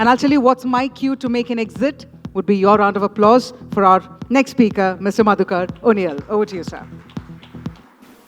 And I'll tell you what's my cue to make an exit would be your round of applause for our next speaker, Mr. Madhukar Uniyal. Over to you, sir.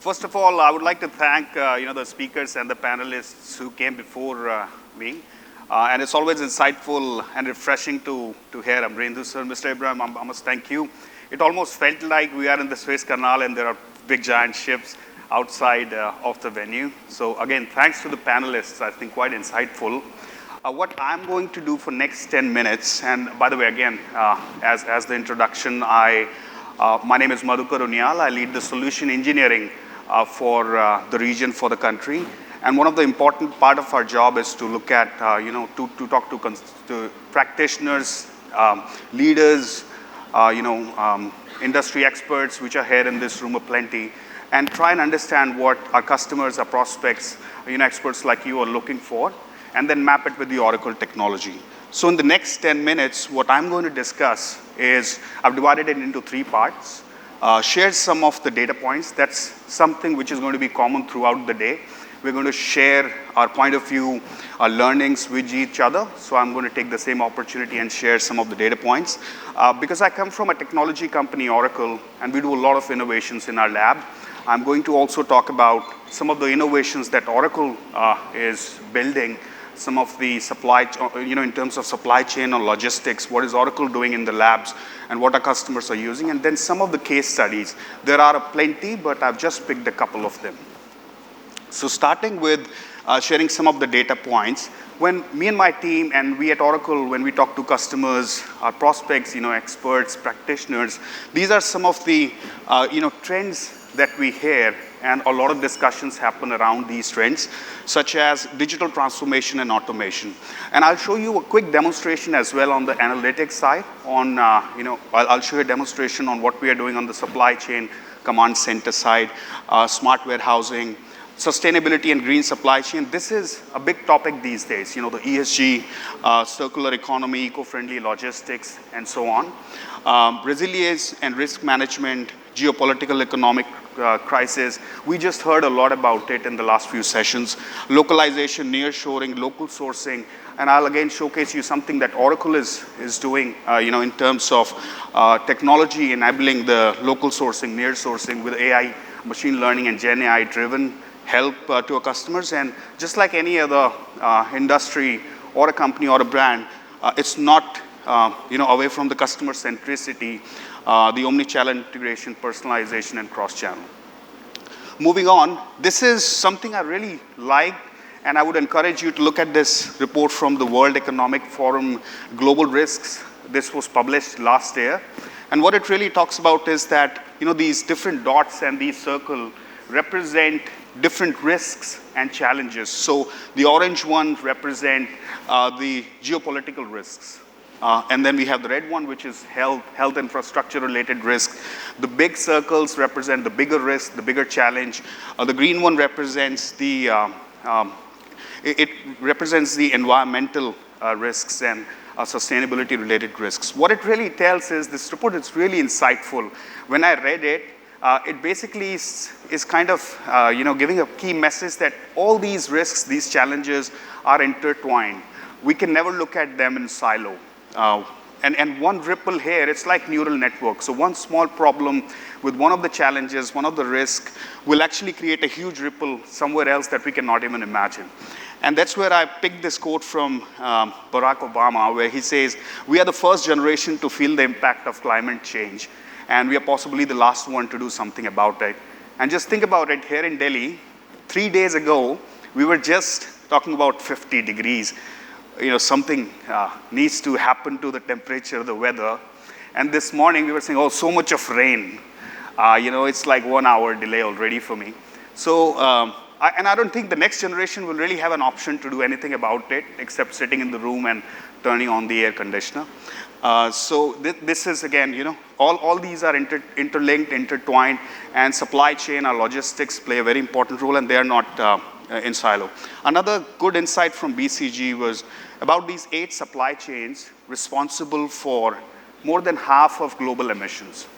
First of all, I would like to thank the speakers and the panelists who came before me. And it's always insightful and refreshing to hear Amrendu sir. Mr. Abraham, I must thank you. It almost felt like we are in the Suez Canal and there are big giant ships outside of the venue. So again, thanks to the panelists, I think quite insightful. What I'm going to do for next 10 minutes, and by the way, again, as the introduction, my name is Madhukar Uniyal. I lead the solution engineering for the region, for the country. And one of the important part of our job is to look at, to talk to practitioners, leaders, industry experts, which are here in this room aplenty, and try and understand what our customers, our prospects, experts like you are looking for, and then map it with the Oracle technology. So in the next 10 minutes, what I'm going to discuss is, I've divided it into 3 parts. Share some of the data points. That's something which is going to be common throughout the day. We're going to share our point of view, our learnings with each other. So I'm going to take the same opportunity and share some of the data points. Because I come from a technology company, Oracle, and we do a lot of innovations in our lab. I'm going to also talk about some of the innovations that Oracle is building, some of the supply, in terms of supply chain or logistics, what is Oracle doing in the labs, and what our customers are using, and then some of the case studies. There are plenty, but I've just picked a couple of them. So starting with sharing some of the data points, when me and my team and we at Oracle, when we talk to customers, our prospects, experts, practitioners, these are some of the, trends that we hear, and a lot of discussions happen around these trends, such as digital transformation and automation. And I'll show you a quick demonstration as well on the analytics side. I'll show you a demonstration on what we are doing on the supply chain command center side, smart warehousing, sustainability and green supply chain. This is a big topic these days, the ESG, circular economy, eco-friendly logistics, and so on. Resilience and risk management, geopolitical economic crisis. We just heard a lot about it in the last few sessions. Localization, nearshoring, local sourcing, and I'll again showcase you something that Oracle is doing, in terms of technology enabling the local sourcing, near sourcing with AI, machine learning, and Gen AI driven help to our customers. And just like any other industry or a company or a brand, it's not away from the customer centricity, the omni-channel integration, personalization, and cross-channel. Moving on, this is something I really like, and I would encourage you to look at this report from the World Economic Forum, Global Risks. This was published last year. And what it really talks about is that, these different dots and these circles represent different risks and challenges. So the orange ones represent the geopolitical risks. And then we have the red one, which is health infrastructure related risk. The big circles represent the bigger risk, the bigger challenge. The green one represents the, it represents the environmental risks and sustainability related risks. What it really tells is, this report is really insightful. When I read it, it basically is kind of, giving a key message that all these risks, these challenges are intertwined. We can never look at them in silo. And one ripple here, it's like neural network. So one small problem with one of the challenges, one of the risks, will actually create a huge ripple somewhere else that we cannot even imagine. And that's where I picked this quote from Barack Obama, where he says, "We are the first generation to feel the impact of climate change, and we are possibly the last one to do something about it." And just think about it, here in Delhi, 3 days ago, we were just talking about 50 degrees. Something needs to happen to the temperature, the weather. And this morning we were saying, oh, so much of rain. It's like 1 hour delay already for me. So, I don't think the next generation will really have an option to do anything about it, except sitting in the room and turning on the air conditioner. So this is, again, all these are interlinked, intertwined, and supply chain, our logistics play a very important role, and they are not in silo. Another good insight from BCG was about these 8 supply chains responsible for more than half of global emissions.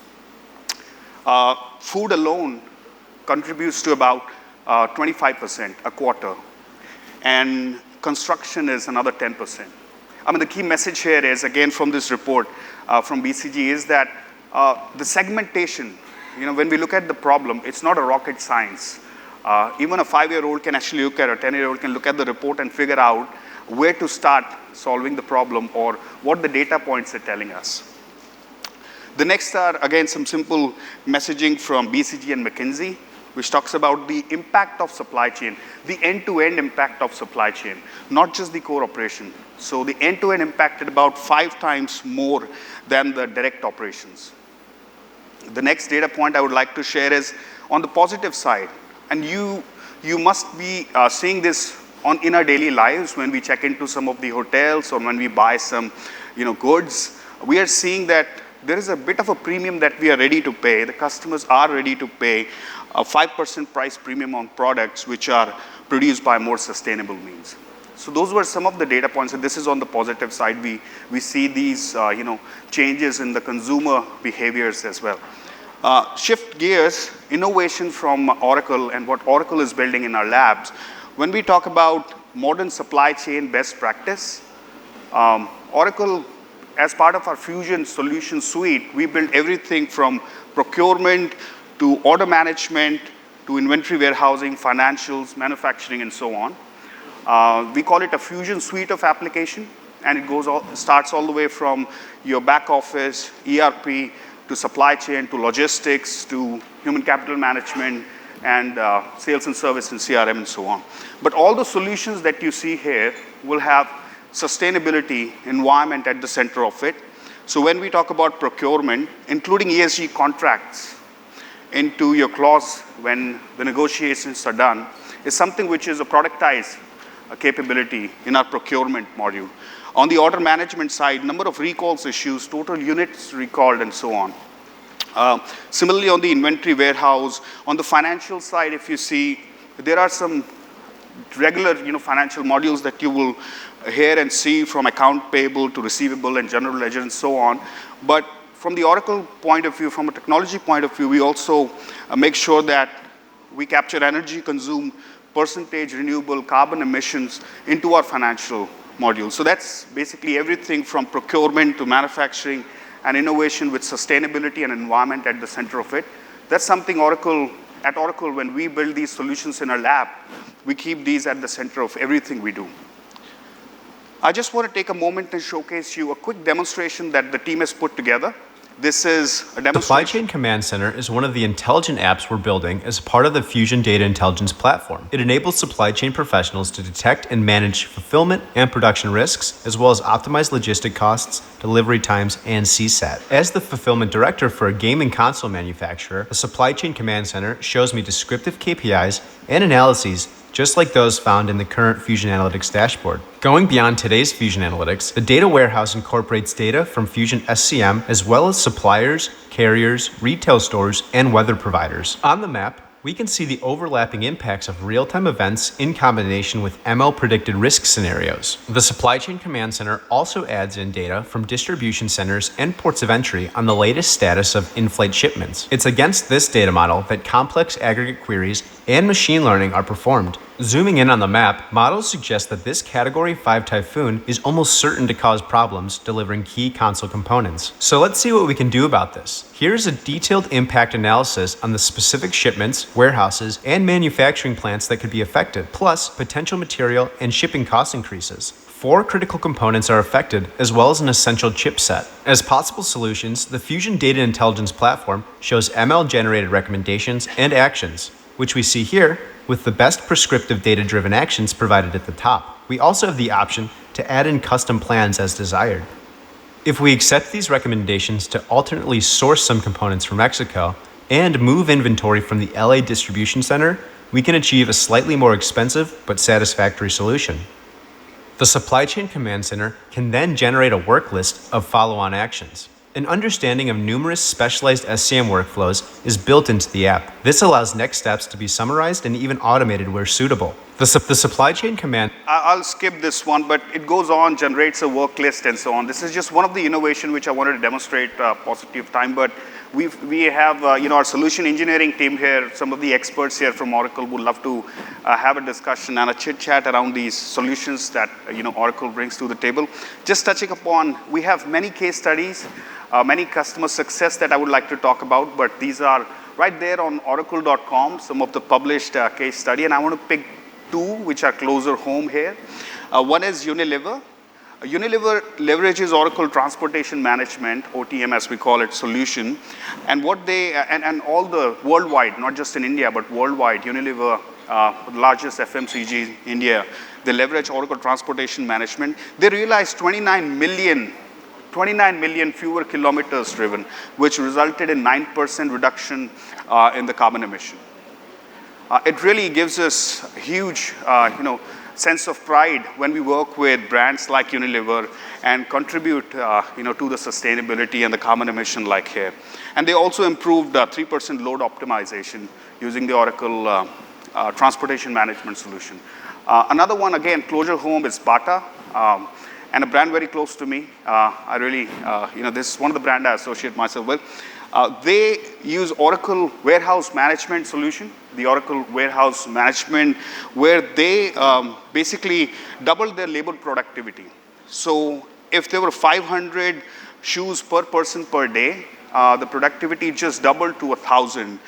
Food alone contributes to about 25%, a quarter, and construction is another 10%. I mean, the key message here is, again, from this report from BCG, is that the segmentation, when we look at the problem, it's not a rocket science. Even a 5-year-old can actually look at, a 10-year-old can look at the report and figure out where to start solving the problem or what the data points are telling us. The next are, again, some simple messaging from BCG and McKinsey, which talks about the impact of supply chain, the end-to-end impact of supply chain, not just the core operation. So the end-to-end impacted about 5 times more than the direct operations. The next data point I would like to share is on the positive side. And you must be seeing this in our daily lives when we check into some of the hotels or when we buy some goods. We are seeing that there is a bit of a premium that we are ready to pay. The customers are ready to pay a 5% price premium on products which are produced by more sustainable means. So those were some of the data points, and this is on the positive side. We see these changes in the consumer behaviors as well. Shift gears, innovation from Oracle and what Oracle is building in our labs. When we talk about modern supply chain best practice, Oracle, as part of our Fusion solution suite, we build everything from procurement to order management to inventory warehousing, financials, manufacturing, and so on. We call it a Fusion suite of application, and it starts all the way from your back office, ERP, to supply chain, to logistics, to human capital management, and sales and service and CRM and so on. But all the solutions that you see here will have sustainability environment at the center of it. So when we talk about procurement, including ESG contracts into your clause when the negotiations are done, is something which is a productized capability in our procurement module. On the order management side, number of recalls issues, total units recalled, and so on. Similarly, on the inventory warehouse, on the financial side, if you see, there are some regular financial modules that you will hear and see, from account payable to receivable and general ledger and so on. But from the Oracle point of view, from a technology point of view, we also make sure that we capture energy consumed, percentage renewable, carbon emissions into our financial module. So that's basically everything from procurement to manufacturing and innovation with sustainability and environment at the center of it. That's something at Oracle, when we build these solutions in our lab, we keep these at the center of everything we do. I just want to take a moment and showcase you a quick demonstration that the team has put together. This is a demonstration. Supply Chain Command Center is one of the intelligent apps we're building as part of the Fusion Data Intelligence platform. It enables supply chain professionals to detect and manage fulfillment and production risks, as well as optimize logistic costs, delivery times, and CSAT. As the fulfillment director for a gaming console manufacturer, the Supply Chain Command Center shows me descriptive KPIs and analyses just like those found in the current Fusion Analytics dashboard. Going beyond today's Fusion Analytics, the data warehouse incorporates data from Fusion SCM as well as suppliers, carriers, retail stores, and weather providers. On the map, we can see the overlapping impacts of real-time events in combination with ML predicted risk scenarios. The Supply Chain Command Center also adds in data from distribution centers and ports of entry on the latest status of in-flight shipments. It's against this data model that complex aggregate queries and machine learning are performed. Zooming in on the map, models suggest that this Category 5 typhoon is almost certain to cause problems delivering key console components. So let's see what we can do about this. Here's a detailed impact analysis on the specific shipments, warehouses, and manufacturing plants that could be affected, plus potential material and shipping cost increases. 4 critical components are affected, as well as an essential chipset. As possible solutions, the Fusion Data Intelligence platform shows ML-generated recommendations and actions, which we see here with the best prescriptive data-driven actions provided at the top. We also have the option to add in custom plans as desired. If we accept these recommendations to alternately source some components from Mexico and move inventory from the LA distribution center, we can achieve a slightly more expensive but satisfactory solution. The Supply Chain Command Center can then generate a work list of follow-on actions. An understanding of numerous specialized SCM workflows is built into the app. This allows next steps to be summarized and even automated where suitable. The Supply Chain Command... I'll skip this one, but it goes on, generates a work list and so on. This is just one of the innovation which I wanted to demonstrate, paucity of time, but We have our solution engineering team here, some of the experts here from Oracle would love to have a discussion and a chit chat around these solutions that Oracle brings to the table. Just touching upon, we have many case studies, many customer success that I would like to talk about, but these are right there on oracle.com, some of the published case study, and I want to pick two which are closer home here. One is Unilever. Unilever leverages Oracle Transportation Management, OTM as we call it, solution. And what they, and all the worldwide, not just in India, but worldwide, Unilever, the largest FMCG in India, they leverage Oracle Transportation Management. They realized 29 million fewer kilometers driven, which resulted in 9% reduction in the carbon emission. It really gives us a huge, sense of pride when we work with brands like Unilever and contribute, to the sustainability and the carbon emission like here. And they also improved 3% load optimization using the Oracle Transportation Management solution. Another one, again, closer home is Bata, and a brand very close to me. I really, this is one of the brands I associate myself with. They use Oracle Warehouse Management solution, the Oracle Warehouse Management, where they basically doubled their labor productivity. So if there were 500 shoes per person per day, the productivity just doubled to 1,000.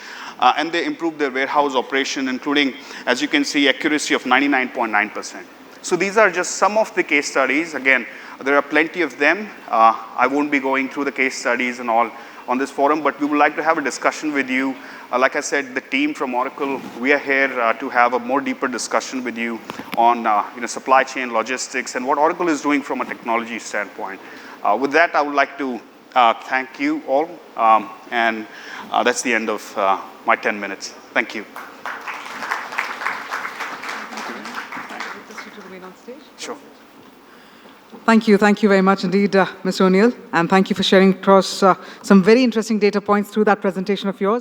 And they improved their warehouse operation, including, as you can see, accuracy of 99.9%. So these are just some of the case studies. Again, there are plenty of them. I won't be going through the case studies and all on this forum, but we would like to have a discussion with you. Like I said, the team from Oracle, we are here to have a more deeper discussion with you on supply chain logistics and what Oracle is doing from a technology standpoint. With that, I would like to thank you all, and that's the end of my 10 minutes. Thank you. Sure. Thank you very much indeed, Mr. Uniyal, and thank you for sharing across some very interesting data points through that presentation of yours.